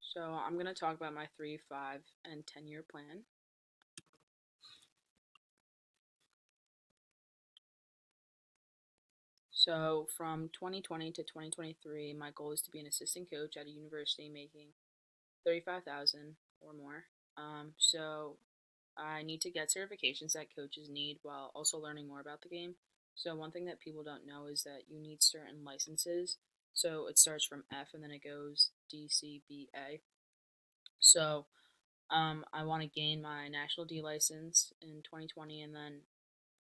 So I'm going to talk about my 3, 5, and 10-year plan. So from 2020 to 2023, my goal is to be an assistant coach at a university making 35,000 or more. So I need to get certifications that coaches need while also learning more about the game. So one thing that people don't know is that you need certain licenses. So it starts from F and then it goes D, C, B, A. So I want to gain my National D license in 2020, and then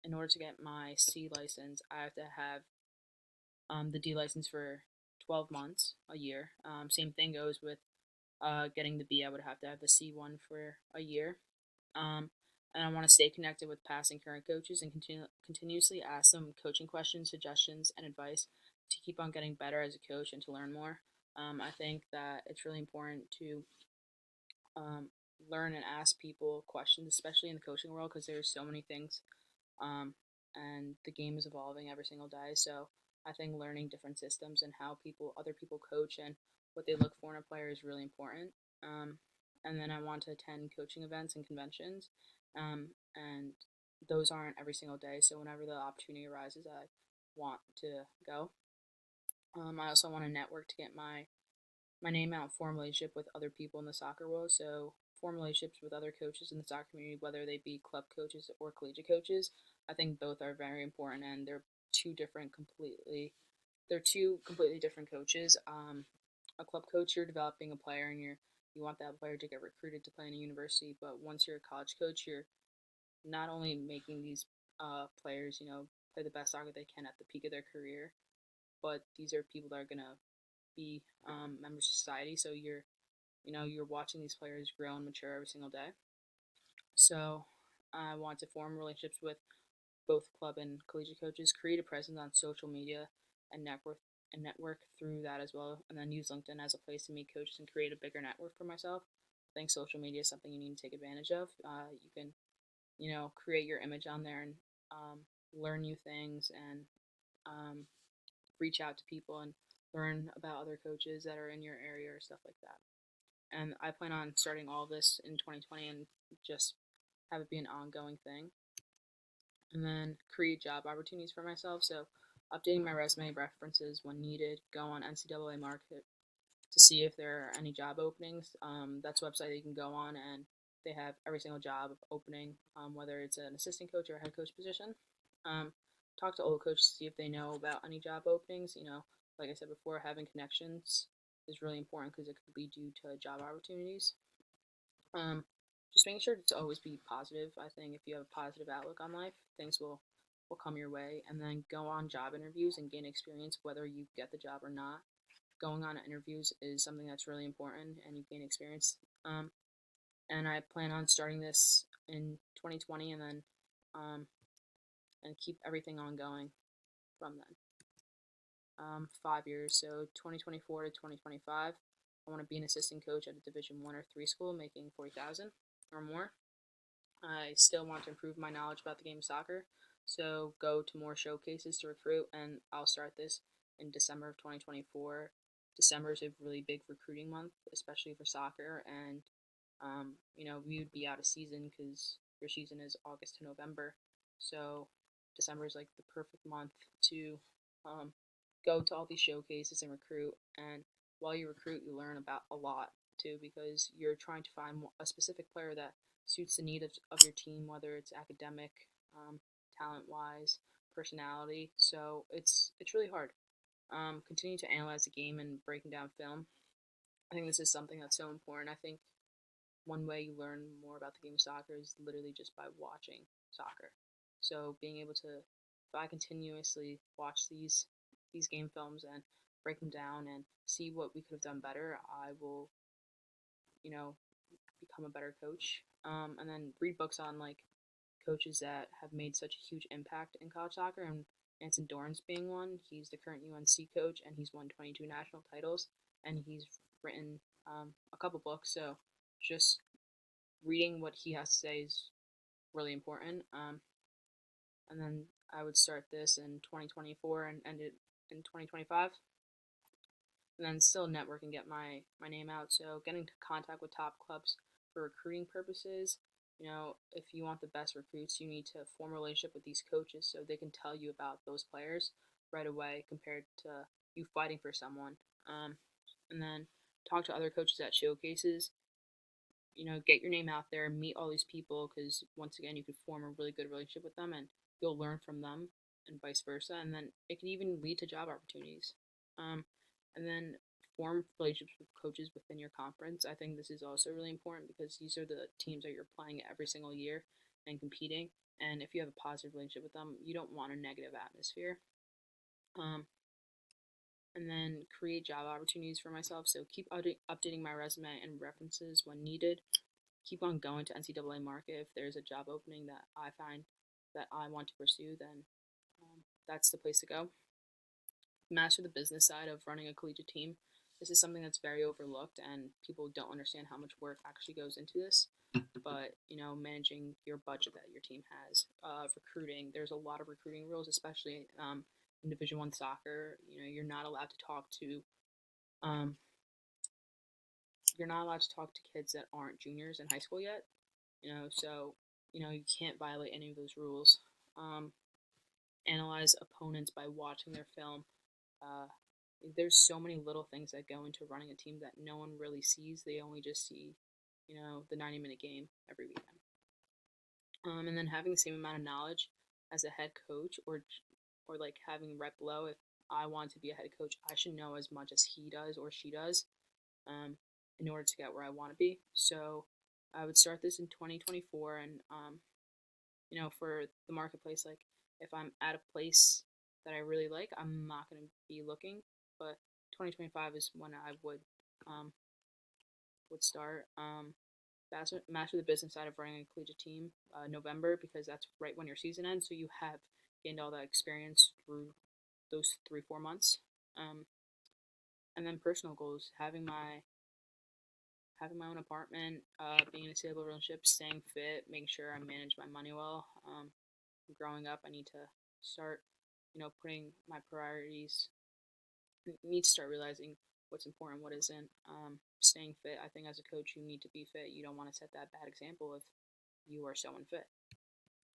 in order to get my C license, I have to have the D license for 12 months, a year. Same thing goes with getting the B. I would have to have the C one for a year. Um, and I want to stay connected with past and current coaches and continuously ask them coaching questions, suggestions, and advice to keep on getting better as a coach and to learn more. I think that it's really important to um, learn and ask people questions, especially in the coaching world, because there's so many things, um, and the game is evolving every single day. So I think learning different systems and how other people coach and what they look for in a player is really important. And then I want to attend coaching events and conventions, and those aren't every single day. So whenever the opportunity arises, I want to go. I also want to network to get my name out, form relationship with other people in the soccer world. So form relationships with other coaches in the soccer community, whether they be club coaches or collegiate coaches. I think both are very important, and they're two completely different coaches. A club coach, you're developing a player, and you want that player to get recruited to play in a university. But once you're a college coach, you're not only making these players, play the best soccer they can at the peak of their career, but these are people that are gonna be members of society. So you're watching these players grow and mature every single day. So I want to form relationships with both club and collegiate coaches, create a presence on social media, and network through that as well, and then use LinkedIn as a place to meet coaches and create a bigger network for myself. I think social media is something you need to take advantage of. You can create your image on there and learn new things and um, reach out to people and learn about other coaches that are in your area or stuff like that. And I plan on starting all this in 2020 and just have it be an ongoing thing. And then create job opportunities for myself. So updating my resume references when needed. Go on NCAA Market to see if there are any job openings. That's a website that you can go on, and they have every single job opening, whether it's an assistant coach or a head coach position. Um, Talk to old coaches to see if they know about any job openings. Like I said before, having connections is really important because it could lead you to job opportunities. Um, just making sure to always be positive. I think if you have a positive outlook on life, things will come your way. And then go on job interviews and gain experience, whether you get the job or not. Going on interviews is something that's really important, and you gain experience. And I plan on starting this in 2020, and then and keep everything ongoing from then. 5 years, so 2024 to 2025. I want to be an assistant coach at a Division 1 or 3 school, making 40,000 or more. I still want to improve my knowledge about the game of soccer, so go to more showcases to recruit, and I'll start this in December of 2024. December is a really big recruiting month, especially for soccer, and we would be out of season because your season is August to November, so December is like the perfect month to um, go to all these showcases and recruit. And while you recruit, you learn about a lot too, because you're trying to find a specific player that suits the need of your team, whether it's academic, talent wise, personality. So it's really hard. Continue to analyze the game and breaking down film. I think this is something that's so important. I think one way you learn more about the game of soccer is literally just by watching soccer. So being able to, if I continuously watch these game films and break them down and see what we could have done better, I will, you know, become a better coach. And then read books on like coaches that have made such a huge impact in college soccer, and Anson Dorrance being one. He's the current UNC coach, and he's won 22 national titles, and he's written a couple books. So just reading what he has to say is really important. And then I would start this in 2024 and end it in 2025. and then still network and get my name out. So getting to contact with top clubs for recruiting purposes. If you want the best recruits, you need to form a relationship with these coaches so they can tell you about those players right away compared to you fighting for someone. And then talk to other coaches at showcases. Get your name out there, meet all these people because once again, you could form a really good relationship with them and you'll learn from them and vice versa. And then it can even lead to job opportunities. Um, and then form relationships with coaches within your conference. I think this is also really important because these are the teams that you're playing every single year and competing. And if you have a positive relationship with them, you don't want a negative atmosphere. Um, and then create job opportunities for myself. So keep updating my resume and references when needed. Keep on going to NCAA market. If there's a job opening that I find that I want to pursue, then that's the place to go. Master the business side of running a collegiate team. This is something that's very overlooked, and people don't understand how much work actually goes into this. But managing your budget that your team has, recruiting. There's a lot of recruiting rules, especially in Division I soccer. You're not allowed to talk to um, kids that aren't juniors in high school yet. So you can't violate any of those rules. Analyze opponents by watching their film. Uh, there's so many little things that go into running a team that no one really sees. They only just see, the 90-minute game every weekend. And then having the same amount of knowledge as a head coach, or like having rep below. If I want to be a head coach, I should know as much as he does or she does, in order to get where I want to be. So I would start this in 2024, and for the marketplace, like if I'm at a place that I really like, I'm not going to be looking. But 2025 is when I would start. Master the business side of running a collegiate team, November, because that's right when your season ends. So you have gained all that experience through those 3-4 months. Um, and then personal goals: having my own apartment, being in a stable relationship, staying fit, making sure I manage my money well. Growing up, I need to start, putting my priorities. Need to start realizing what's important, what isn't. Staying fit. I think as a coach, you need to be fit. You don't want to set that bad example if you are so unfit.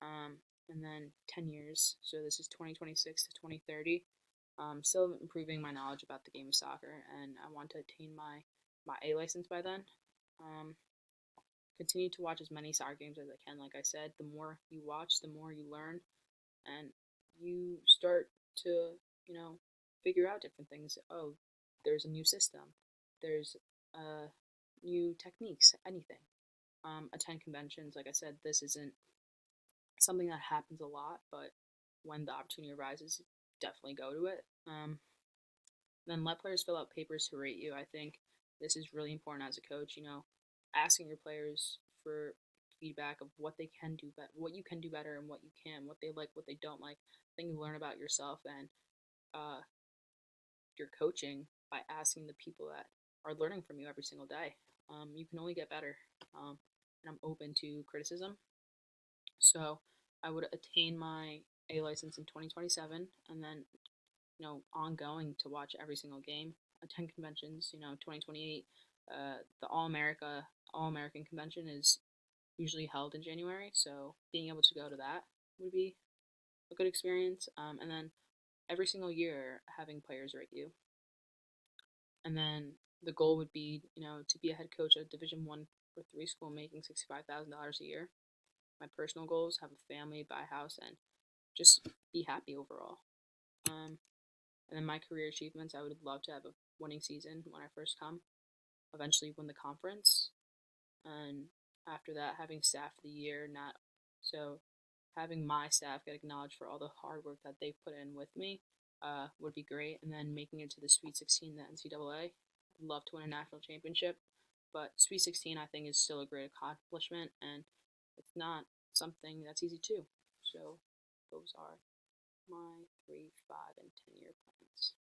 And then 10 years. So this is 2026 to 2030. Still improving my knowledge about the game of soccer, and I want to attain my A license by then. Um, Continue to watch as many soccer games as I can. Like I said, the more you watch, the more you learn, and you start to, figure out different things. Oh, there's a new system. There's new techniques. Anything. Attend conventions. Like I said, this isn't something that happens a lot, but when the opportunity arises, definitely go to it. Then let players fill out papers to rate you. I think this is really important as a coach. Asking your players for feedback of what they can do better, what you can do better, and what you can, what they like, what they don't like. I think you learn about yourself and uh, your coaching by asking the people that are learning from you every single day. You can only get better, and I'm open to criticism. So I would attain my A license in 2027, and then ongoing to watch every single game, attend conventions. 2028, the All American convention is usually held in January, so being able to go to that would be a good experience. And then every single year having players rate you, and then the goal would be to be a head coach at a Division I or III school, making $65,000 a year. My personal goals: have a family, buy a house, and just be happy overall. And then my career achievements: I would love to have a winning season when I first come, eventually win the conference, and after that, having staff of the year. Not so having my staff get acknowledged for all the hard work that they've put in with me would be great. And then making it to the Sweet 16, the NCAA. I'd love to win a national championship, but Sweet 16 I think is still a great accomplishment, and it's not something that's easy too. So those are my 3, 5, and 10-year plans.